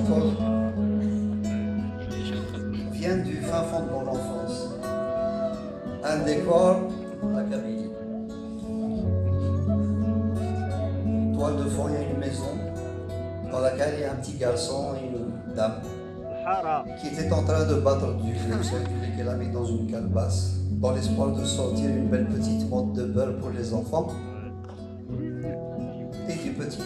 histoire vient du fin fond de mon enfance. Un décor, la Kabylie. Toile de fond, il y a une maison dans laquelle il y a un petit garçon et une dame qui était en train de battre du lait, vous savez, du lait qu'elle a mis dans une calebasse, dans l'espoir de sortir une belle petite motte de beurre pour les enfants. Et du petit.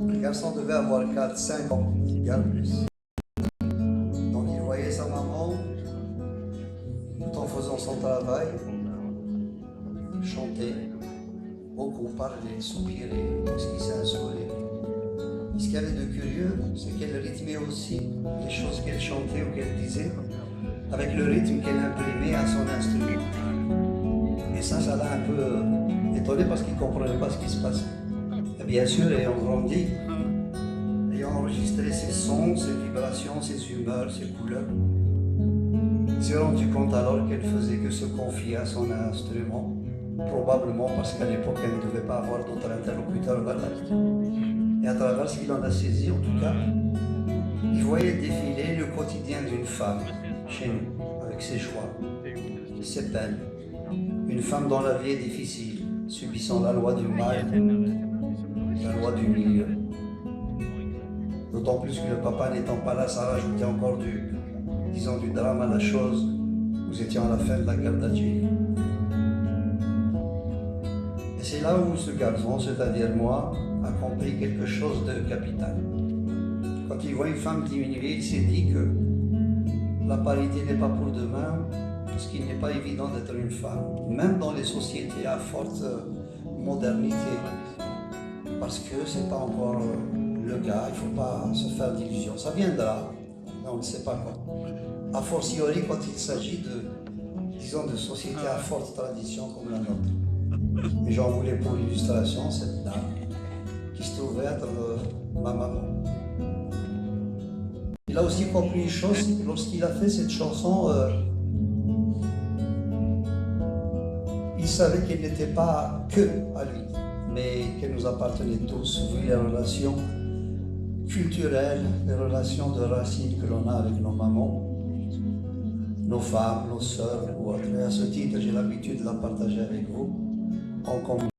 Le garçon devait avoir 4-5 ans, bien plus. Donc il voyait sa maman, tout en faisant son travail, chanter, beaucoup parler, soupirer, esquisser un sourire. Ce qu'il y avait de curieux, c'est qu'elle rythmait aussi les choses qu'elle chantait ou qu'elle disait avec le rythme qu'elle imprimait à son instrument. Et ça l'a un peu étonné parce qu'il ne comprenait pas ce qui se passait. Et bien sûr, ayant grandi, ayant enregistré ses sons, ses vibrations, ses humeurs, ses couleurs, il s'est rendu compte alors qu'elle faisait que se confier à son instrument, probablement parce qu'à l'époque, elle ne devait pas avoir d'autres interlocuteurs valables. Et à travers ce qu'il en a saisi, en tout cas, il voyait défiler le quotidien d'une femme, chez nous, avec ses choix, ses peines. Une femme dont la vie est difficile, subissant la loi du mal, la loi du milieu. D'autant plus que le papa n'étant pas là, ça rajoutait encore du drame à la chose. Nous étions à la fin de la guerre d'Algérie. Et c'est là où ce garçon, c'est-à-dire moi, a compris quelque chose de capital. Quand il voit une femme diminuer, il s'est dit que la parité n'est pas pour demain, parce qu'il n'est pas évident d'être une femme, même dans les sociétés à forte modernité, parce que ce n'est pas encore le cas, il ne faut pas se faire d'illusions. Ça viendra, mais on ne sait pas quand. A fortiori quand il s'agit de sociétés à forte tradition comme la nôtre. Et j'en voulais pour l'illustration cette dame qui se trouvait être ma maman. Il a aussi compris une chose, lorsqu'il a fait cette chanson, il savait qu'elle n'était pas que à lui, mais qu'elle nous appartenait tous, vu les relations culturelles, les relations de racines que l'on a avec nos mamans, nos femmes, nos sœurs ou autres. Et à ce titre, j'ai l'habitude de la partager avec vous en communion.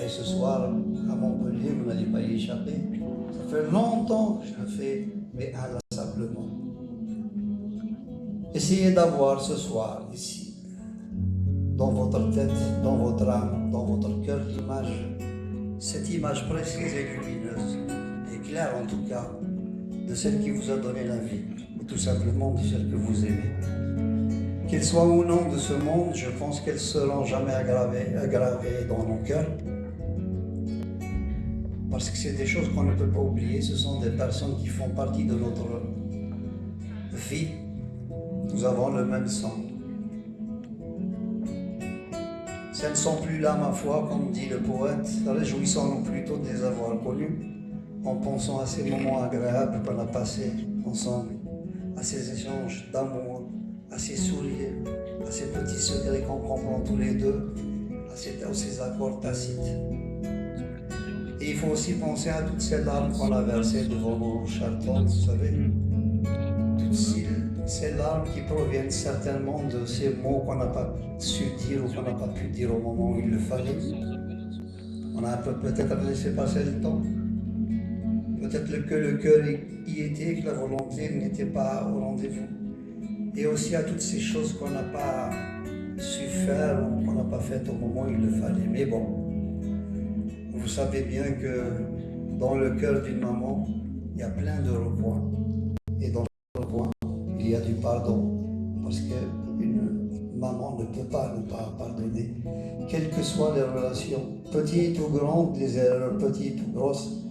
Et ce soir, à Montpellier, vous n'allez pas y échapper. Ça fait longtemps que je le fais, mais inlassablement. Essayez d'avoir ce soir, ici, dans votre tête, dans votre âme, dans votre cœur, cette image précise et lumineuse, et claire en tout cas, de celle qui vous a donné la vie, ou tout simplement de celle que vous aimez. Qu'elles soient ou non de ce monde, je pense qu'elles seront jamais aggravées dans nos cœurs, parce que c'est des choses qu'on ne peut pas oublier, ce sont des personnes qui font partie de notre vie. Nous avons le même sang. Si elles ne sont plus là, ma foi, comme dit le poète, réjouissons-nous plutôt de les avoir connues, en pensant à ces moments agréables qu'on a passés ensemble, à ces échanges d'amour, à ces sourires, à ces petits secrets qu'on comprend tous les deux, à ces accords tacites. Et il faut aussi penser à toutes ces larmes qu'on a versées devant nos chartons, vous savez, toutes ces larmes qui proviennent certainement de ces mots qu'on n'a pas su dire ou qu'on n'a pas pu dire au moment où il le fallait. On a peut-être laissé passer le temps. Peut-être que le cœur y était, que la volonté n'était pas au rendez-vous. Et aussi à toutes ces choses qu'on n'a pas su faire ou qu'on n'a pas faites au moment où il le fallait. Mais bon, vous savez bien que dans le cœur d'une maman, il y a plein de recoins. Et dans le recoin, il y a du pardon. Parce qu'une maman ne peut pas ne pas pardonner. Quelles que soient les relations, petites ou grandes, les erreurs petites ou grosses,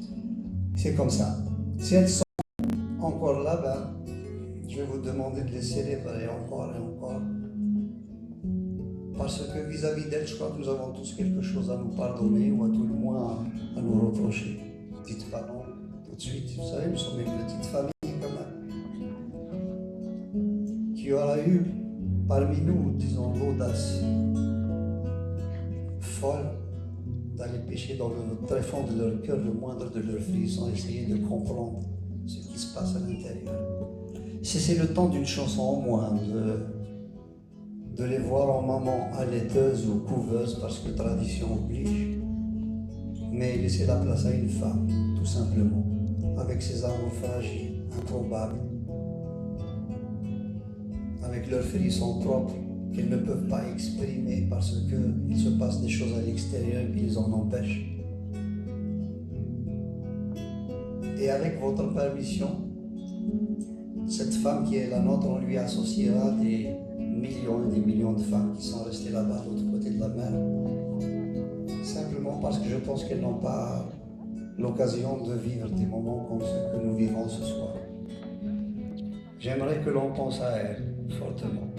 c'est comme ça. Si elles sont encore là, ben, je vais vous demander de les célébrer encore et encore. Parce que vis-à-vis d'elles, je crois que nous avons tous quelque chose à nous pardonner ou à tout le moins à nous reprocher. Dites pas non tout de suite. Vous savez, nous sommes une petite famille quand même. Qui aura eu parmi nous, disons, l'audace folle d'aller pêcher dans le très fond de leur cœur le moindre de leurs frissons, essayer de comprendre ce qui se passe à l'intérieur. Si c'est le temps d'une chanson au moins, de les voir en maman allaiteuse ou couveuse parce que tradition oblige, mais laisser la place à une femme, tout simplement, avec ses amours fragiles, improbables, avec leurs frissons propres qu'ils ne peuvent pas exprimer parce qu'il se passe des choses à l'extérieur qui les en empêchent. Et avec votre permission, cette femme qui est la nôtre, on lui associera des millions et des millions de femmes qui sont restées là-bas de l'autre côté de la mer, simplement parce que je pense qu'elles n'ont pas l'occasion de vivre des moments comme ceux que nous vivons ce soir. J'aimerais que l'on pense à elles fortement,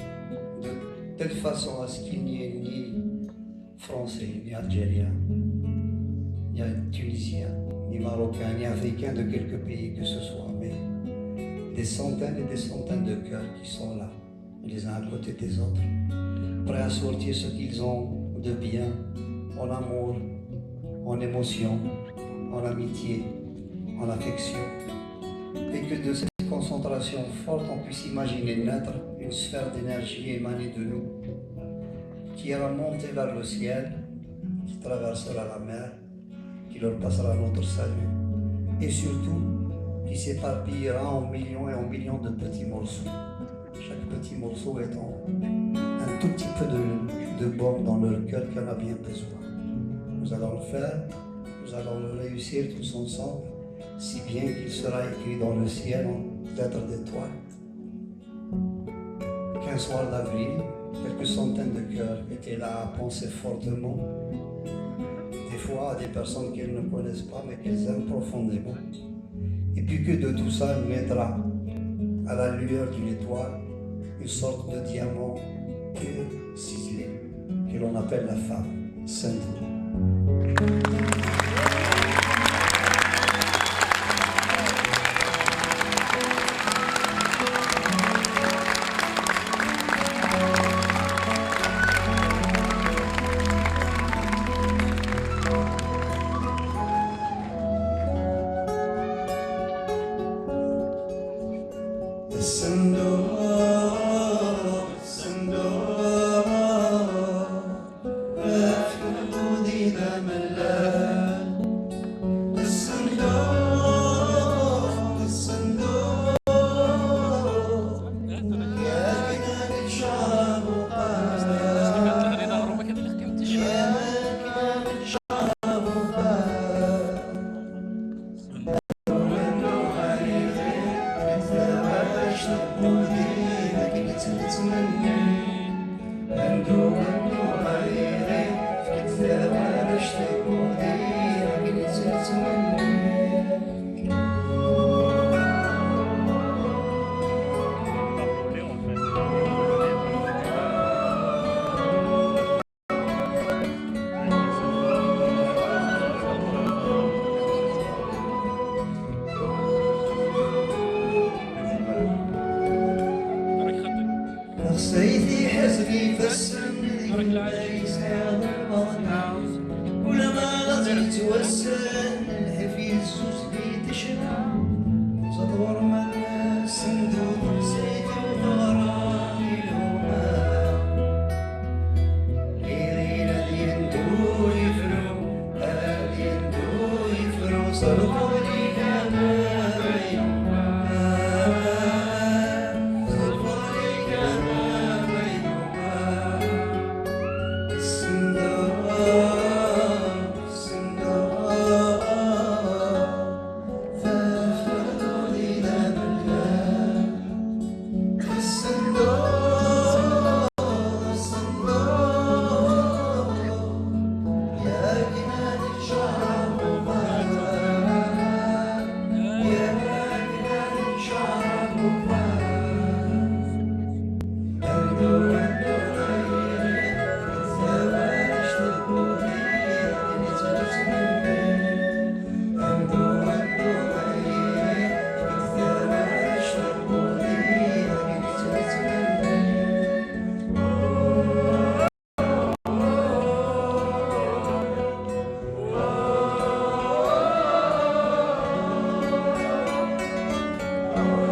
de telle façon à ce qu'il n'y ait ni Français, ni Algériens, ni Tunisiens, ni Marocains, ni Africains de quelque pays que ce soit, mais des centaines et des centaines de cœurs qui sont là, les uns à côté des autres, prêts à sortir ce qu'ils ont de bien en amour, en émotion, en amitié, en affection, et que de cette concentration forte, on puisse imaginer naître une sphère d'énergie émanée de nous, qui ira monter vers le ciel, qui traversera la mer, qui leur passera notre salut, et surtout qui s'éparpillera en millions et en millions de petits morceaux, chaque petit morceau étant un tout petit peu de baume dans leur cœur qui en a bien besoin. Nous allons le faire, nous allons le réussir tous ensemble, si bien qu'il sera écrit dans le ciel en lettres d'étoiles qu'un soir d'avril, quelques centaines de cœurs étaient là à penser fortement, des fois à des personnes qu'elles ne connaissent pas mais qu'elles aiment profondément. Et puis que de tout ça naîtra, à la lueur d'une étoile, une sorte de diamant pur, ciselé, que l'on appelle la femme, sainte. الصندوق Amen.